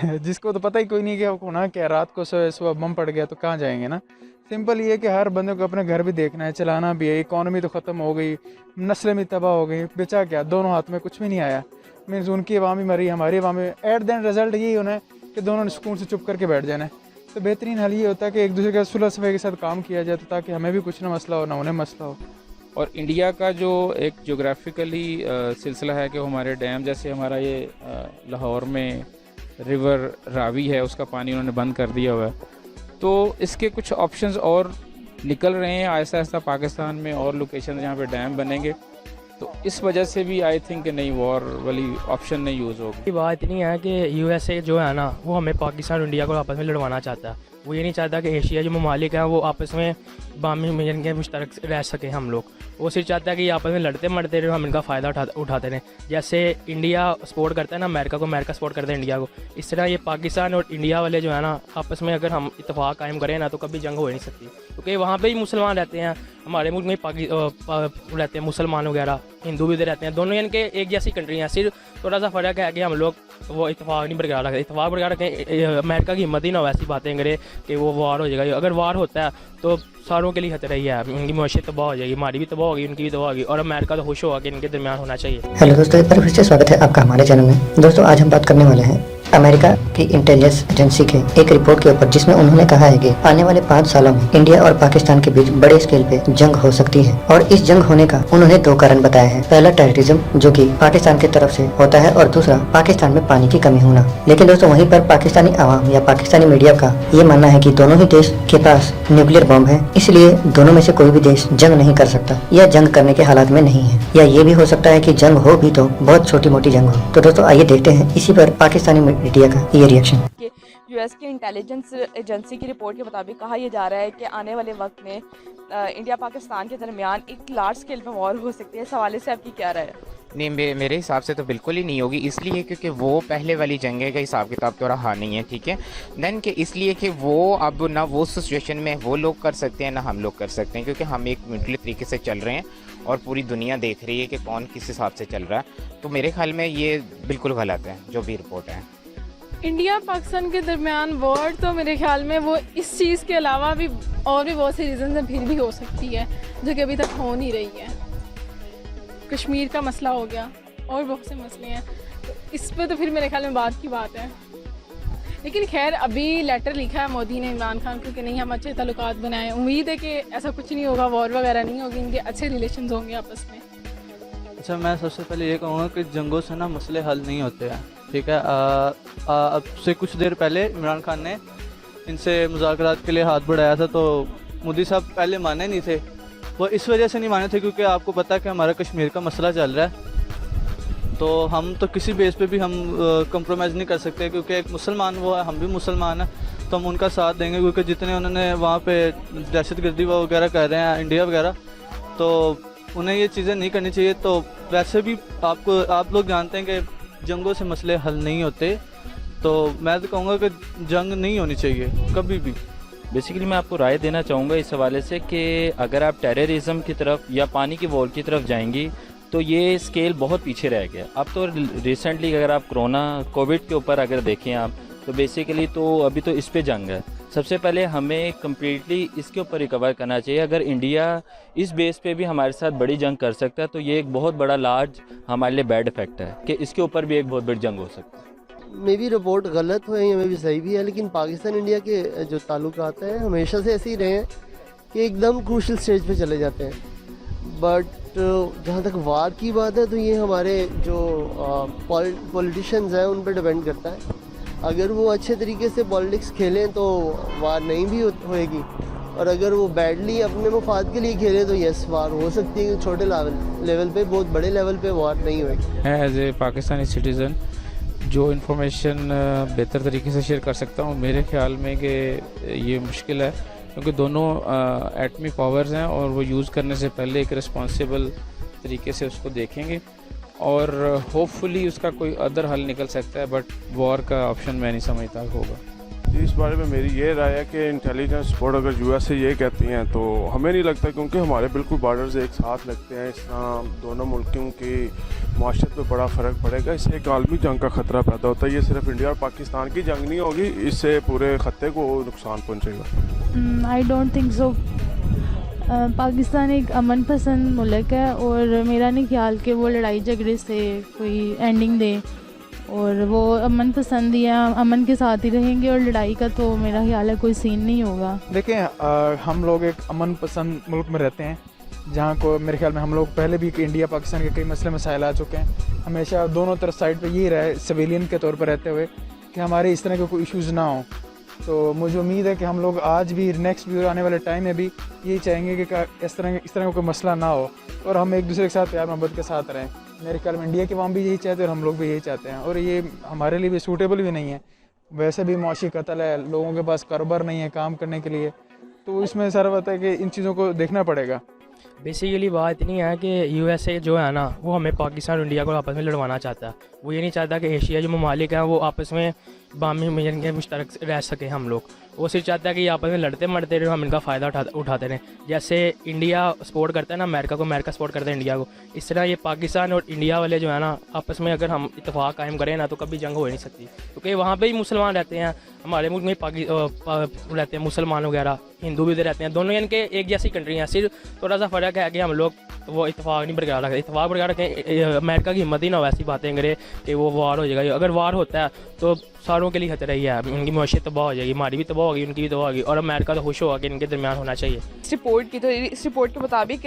जिसको तो पता ही कोई नहीं कि होना क्या, रात को सोए सुबह बम पड़ गया तो कहाँ जाएंगे ना। सिंपल ये है कि हर बंदे को अपने घर भी देखना है, चलाना भी है। इकॉनमी तो ख़त्म हो गई, नस्लें भी तबाह हो गई, बेचा क्या, दोनों हाथ में कुछ भी नहीं आया। मीन्स उनकी अवामी मरी, हमारी अवामी, एट द एंड रिजल्ट यही होना है कि दोनों ने सुकून से चुप करके बैठ जाना है। तो बेहतरीन हल ये होता है कि एक दूसरे का सुलह सफाई के साथ काम किया जाए, तो ताकि हमें भी कुछ ना मसला हो ना उन्हें मसला हो। और इंडिया का जो एक जोग्राफिकली सिलसिला है कि हमारे डैम, जैसे हमारा ये लाहौर में रिवर रावी है, उसका पानी उन्होंने बंद कर दिया हुआ है। तो इसके कुछ ऑप्शंस और निकल रहे हैं आहिस्ता आहिस्ता, पाकिस्तान में और लोकेशन जहाँ पे डैम बनेंगे। तो इस वजह से भी आई थिंक नई वॉर वाली ऑप्शन नहीं यूज़ होगी। बात इतनी है कि यूएसए जो है ना, वो हमें पाकिस्तान और इंडिया को आपस में लड़वाना चाहता है। वो ये नहीं चाहता कि एशिया जो ममालिक हैं वो आपस में बामी मिलन के मुश्तरक रह सके हम लोग। वो सिर्फ चाहता है कि आपस में लड़ते मरते रहे, हम इनका फ़ायदा उठाते रहें। जैसे इंडिया सपोर्ट करता है ना अमेरिका को, अमेरिका सपोर्ट करता है इंडिया को, इस तरह ये पाकिस्तान और इंडिया वाले जो है ना आपस में अगर हम इत्तेफाक कायम करें ना तो कभी जंग हो ही नहीं सकती। क्योंकि वहाँ पे ही मुसलमान रहते हैं, हमारे मुल्क में रहते हैं मुसलमान वगैरह, हिंदू भी इधर रहते हैं, दोनों इनके एक जैसी कंट्री हैं। सिर्फ थोड़ा सा फ़र्क है कि हम लोग वो इत्तेफाक नहीं बरकरार रखते। इत्तेफाक बरकरार रखें, अमेरिका की हिम्मत ही ना हो ऐसी बातें करे कि वो वार हो जाएगा। अगर वार होता है तो सारों के लिए खतरा ही है, उनकी मुआशरत तबाह हो जाएगी, हमारी भी तबाह होगी, उनकी भी तबाह होगी। और अमेरिका तो खुश होगा कि इनके दरमियान होना चाहिए। हेलो दोस्तों, एक बार फिर से स्वागत है आपका हमारे चैनल में। दोस्तों आज हम बात करने वाले हैं अमेरिका की इंटेलिजेंस एजेंसी के एक रिपोर्ट के ऊपर, जिसमें उन्होंने कहा है कि आने वाले 5 सालों में इंडिया और पाकिस्तान के बीच बड़े स्केल पे जंग हो सकती है। और इस जंग होने का उन्होंने 2 कारण बताए हैं। पहला टेररिज्म, जो कि पाकिस्तान की तरफ से होता है, और दूसरा पाकिस्तान में पानी की कमी होना। लेकिन दोस्तों वहीं पर पाकिस्तानी आवाम या पाकिस्तानी मीडिया का ये मानना है कि दोनों ही देश के पास न्यूक्लियर बम है, इसलिए दोनों में से कोई भी देश जंग नहीं कर सकता या जंग करने के हालात में नहीं है। या ये भी हो सकता है कि जंग हो भी तो बहुत छोटी मोटी जंग हो। तो दोस्तों आइए देखते हैं इसी पर पाकिस्तानी मीडिया का ये रिएक्शन। यूएस की इंटेलिजेंस एजेंसी की रिपोर्ट के मुताबिक कहा यह जा रहा है कि आने वाले वक्त में इंडिया पाकिस्तान के दरमियान एक लार्ज स्केल पर वॉर हो सकती है। इस हवाले से आपकी क्या राय है? नहीं, मेरे हिसाब से तो बिल्कुल ही नहीं होगी। इसलिए क्योंकि वो पहले वाली जंग का हिसाब किताब तो रहा नहीं है, ठीक है। देन कि इसलिए कि वो अब ना वो सिचुएशन में वो लोग कर सकते हैं ना हम लोग कर सकते हैं, क्योंकि हम एक म्यूचुअल तरीके से चल रहे हैं और पूरी दुनिया देख रही है कि कौन किस हिसाब से चल रहा है। तो मेरे ख्याल में ये बिल्कुल गलत है जो भी रिपोर्ट है। इंडिया पाकिस्तान के दरमियान वॉर तो मेरे ख्याल में वो इस चीज़ के अलावा भी और भी बहुत सी रीज़न से फिर भी हो सकती है, जो कि अभी तक हो नहीं रही है। कश्मीर का मसला हो गया और बहुत से मसले हैं, तो इस पर तो फिर मेरे ख्याल में बात की बात है। लेकिन खैर अभी लेटर लिखा है मोदी ने इमरान खान को कि नहीं हम अच्छे ताल्लुकात बनाए। उम्मीद है कि ऐसा कुछ नहीं होगा, वॉर वगैरह नहीं होगी, इनके अच्छे रिलेशन होंगे आपस में। अच्छा, मैं सबसे पहले ये कहूँगा कि जंगों से ना मसले हल नहीं होते हैं, ठीक है। अब से कुछ देर पहले इमरान खान ने इनसे मुज़ाकरात के लिए हाथ बढ़ाया था, तो मोदी साहब पहले माने नहीं थे। वो इस वजह से नहीं माने थे क्योंकि आपको पता है कि हमारा कश्मीर का मसला चल रहा है, तो हम तो किसी बेस पे भी हम कंप्रोमाइज़ नहीं कर सकते, क्योंकि एक मुसलमान वो है, हम भी मुसलमान हैं, तो हम उनका साथ देंगे। क्योंकि जितने उन्होंने वहाँ पे दहशतगर्दी वगैरह कर रहे हैं इंडिया वगैरह, तो उन्हें ये चीज़ें नहीं करनी चाहिए। तो वैसे भी आप लोग जानते हैं कि जंगों से मसले हल नहीं होते, तो मैं तो कहूँगा कि जंग नहीं होनी चाहिए कभी भी। बेसिकली मैं आपको राय देना चाहूँगा इस हवाले से कि अगर आप टेररिज्म की तरफ या पानी की वॉर की तरफ जाएंगी तो ये स्केल बहुत पीछे रह गया। अब तो रिसेंटली अगर आप कोविड के ऊपर अगर देखें आप, तो बेसिकली तो अभी तो इस पे जंग है। सबसे पहले हमें कम्प्लीटली इसके ऊपर रिकवर करना चाहिए। अगर इंडिया इस बेस पे भी हमारे साथ बड़ी जंग कर सकता है तो ये एक बहुत बड़ा लार्ज हमारे लिए बैड इफेक्ट है कि इसके ऊपर भी एक बहुत बड़ी जंग हो सकती है। मे भी रिपोर्ट गलत हो या मे भी सही भी है, लेकिन पाकिस्तान इंडिया के जो ताल्लुकात हैं हमेशा से ऐसे ही रहे हैं कि एकदम क्रूशल स्टेज पे चले जाते हैं। बट जहाँ तक वार की बात है तो ये हमारे जो पॉलिटिशियंस हैं उन पर डिपेंड करता है। अगर वो अच्छे तरीके से पॉलिटिक्स खेलें तो वार नहीं भी होएगी, और अगर वो बैडली अपने मुफाद के लिए खेलें तो यस वार हो सकती है। छोटे लेवल पे, बहुत बड़े लेवल पे वार नहीं होएगी। मैं एज ए पाकिस्तानी सिटीज़न जो इन्फॉर्मेशन बेहतर तरीके से शेयर कर सकता हूँ, मेरे ख्याल में कि ये मुश्किल है, क्योंकि दोनों एटमी पावर्स हैं और वो यूज़ करने से पहले एक रिस्पॉन्सिबल तरीके से उसको देखेंगे और होपफुली उसका कोई अदर हल निकल सकता है। बट वॉर का ऑप्शन मैं नहीं समझता होगा। जी, इस बारे में मेरी ये राय है कि इंटेलिजेंस रिपोर्ट अगर यूएस से ये कहती हैं तो हमें नहीं लगता, क्योंकि हमारे बिल्कुल बॉर्डर्स एक साथ लगते हैं। इस तरह दोनों मुल्कों की माशरत में बड़ा फ़र्क पड़ेगा। इससे एक आलमी जंग का ख़तरा पैदा होता है। ये सिर्फ इंडिया और पाकिस्तान की जंग नहीं होगी, इससे पूरे खत्ते को नुकसान पहुँचेगा। I don't think so. Pakistan एक अमन पसंद मुल्क है और मेरा नहीं ख्याल कि वो लड़ाई झगड़े से कोई एंडिंग दे, और वो अमन पसंद ही है, अमन के साथ ही रहेंगे और लड़ाई का तो मेरा ख्याल है कोई सीन नहीं होगा। देखें, हम लोग एक अमन पसंद मुल्क में रहते हैं जहाँ को मेरे ख्याल में हम लोग पहले भी इंडिया पाकिस्तान के कई मसले मसाइल आ चुके हैं। हमेशा दोनों तरफ साइड पे यही रहे सिविलियन के तौर पर रहते हुए कि हमारे इस तरह के कोई इश्यूज़ ना हो। तो मुझे उम्मीद है कि हम लोग आज भी नेक्स्ट भी आने वाले टाइम में भी यही चाहेंगे कि इस तरह का कोई मसला ना हो और हम एक दूसरे के साथ प्यार मोहब्बत के साथ रहें। मेरे ख्याल में इंडिया के वाम भी यही चाहते हैं और हम लोग भी यही चाहते हैं, और ये हमारे लिए भी सूटेबल भी नहीं है। वैसे भी मौशी कत्ल है, लोगों के पास कारोबार नहीं है काम करने के लिए, तो इसमें सारा बात है कि इन चीज़ों को देखना पड़ेगा। बेसिकली बात इतनी है कि यूएसए जो है ना वो हमें पाकिस्तान और इंडिया को आपस में लड़वाना चाहता है। वो ये नहीं चाहता कि एशिया जो ममालिक हैं वो आपस में बामी मिशन के मुश्तरक रह सके हम लोग। वो सिर्फ चाहता है कि आपस में लड़ते मरते रहे, हम इनका फ़ायदा उठाते रहें। जैसे इंडिया सपोर्ट करता है ना अमेरिका को, अमेरिका सपोर्ट करता है इंडिया को, इस तरह ये पाकिस्तान और इंडिया वाले जो है ना आपस में अगर हम इत्तेफाक कायम करें ना तो कभी जंग हो ही नहीं सकती, क्योंकि वहाँ पे ही मुसलमान रहते हैं। हमारे मुल्क में रहते हैं मुसलमान वगैरह, हिंदू भी रहते हैं, दोनों इनके एक जैसी कंट्री हैं। सिर्फ थोड़ा सा फ़र्क है कि हम लोग वो इत्तेफाक नहीं बरकरार रखते। इत्तेफाक बरकरार रखें, अमेरिका की हिम्मत ही ना वैसी बातें करे कि वो वार हो जाएगा। अगर वार होता है तो सारों के लिए खतरा ही है, उनकी माशियत तबाह हो जाएगी, हमारी भी तबाह होगी, उनकी भी तबाह होगी, और अमेरिका तो खुश होगा कि इनके दरमियान होना चाहिए। इस रिपोर्ट के मुताबिक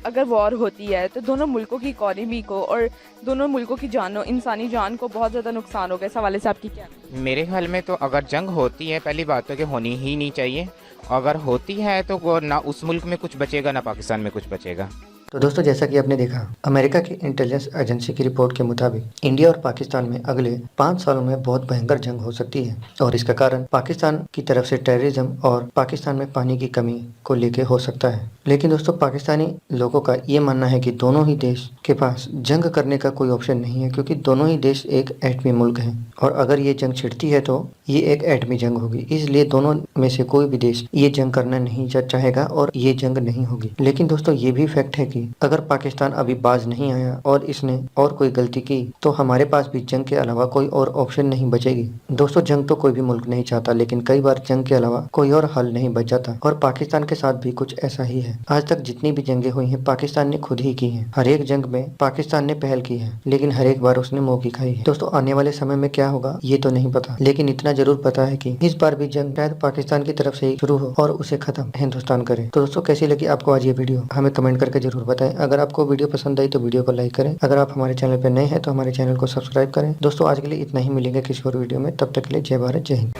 अगर वॉर होती है तो दोनों मुल्कों की इकॉनमी को और दोनों मुल्कों की जानों, इंसानी जान को बहुत ज़्यादा नुकसान होगा। इस हवाले से आपकी क्या है? मेरे ख्याल में तो अगर जंग होती है, पहली बात तो कि होनी ही नहीं चाहिए। अगर होती है तो वो ना उस मुल्क में कुछ बचेगा ना पाकिस्तान में कुछ बचेगा। तो दोस्तों, जैसा कि आपने देखा, अमेरिका की इंटेलिजेंस एजेंसी की रिपोर्ट के मुताबिक इंडिया और पाकिस्तान में अगले 5 सालों में बहुत भयंकर जंग हो सकती है, और इसका कारण पाकिस्तान की तरफ से टेररिज्म और पाकिस्तान में पानी की कमी को लेके हो सकता है। लेकिन दोस्तों, पाकिस्तानी लोगों का ये मानना है कि दोनों ही देश के पास जंग करने का कोई ऑप्शन नहीं है, क्योंकि दोनों ही देश एक एटमी मुल्क हैं, और अगर ये जंग छिड़ती है तो ये एक एटमी जंग होगी। इसलिए दोनों में से कोई भी देश ये जंग करना नहीं चाहेगा और ये जंग नहीं होगी। लेकिन दोस्तों, ये भी फैक्ट है कि अगर पाकिस्तान अभी बाज नहीं आया और इसने और कोई गलती की तो हमारे पास भी जंग के अलावा कोई और ऑप्शन नहीं बचेगी। दोस्तों, जंग तो कोई भी मुल्क नहीं चाहता, लेकिन कई बार जंग के अलावा कोई और हल नहीं बच जाता, और पाकिस्तान के साथ भी कुछ ऐसा ही है। आज तक जितनी भी जंगें हुई हैं पाकिस्तान ने खुद ही की हैं। हर एक जंग में पाकिस्तान ने पहल की है, लेकिन हर एक बार उसने मुंह की खाई है। दोस्तों, आने वाले समय में क्या होगा ये तो नहीं पता, लेकिन इतना जरूर पता है कि इस बार भी जंग शायद पाकिस्तान की तरफ से ही शुरू हो और उसे खत्म हिंदुस्तान करे। तो दोस्तों, कैसी लगी आपको आज ये वीडियो हमें कमेंट करके जरूर बताएं। अगर आपको वीडियो पसंद आई तो वीडियो को लाइक करें। अगर आप हमारे चैनल पर नए हैं तो हमारे चैनल को सब्सक्राइब करें। दोस्तों, आज के लिए इतना ही, मिलेंगे किसी और वीडियो में। तब तक के लिए जय भारत, जय हिंद।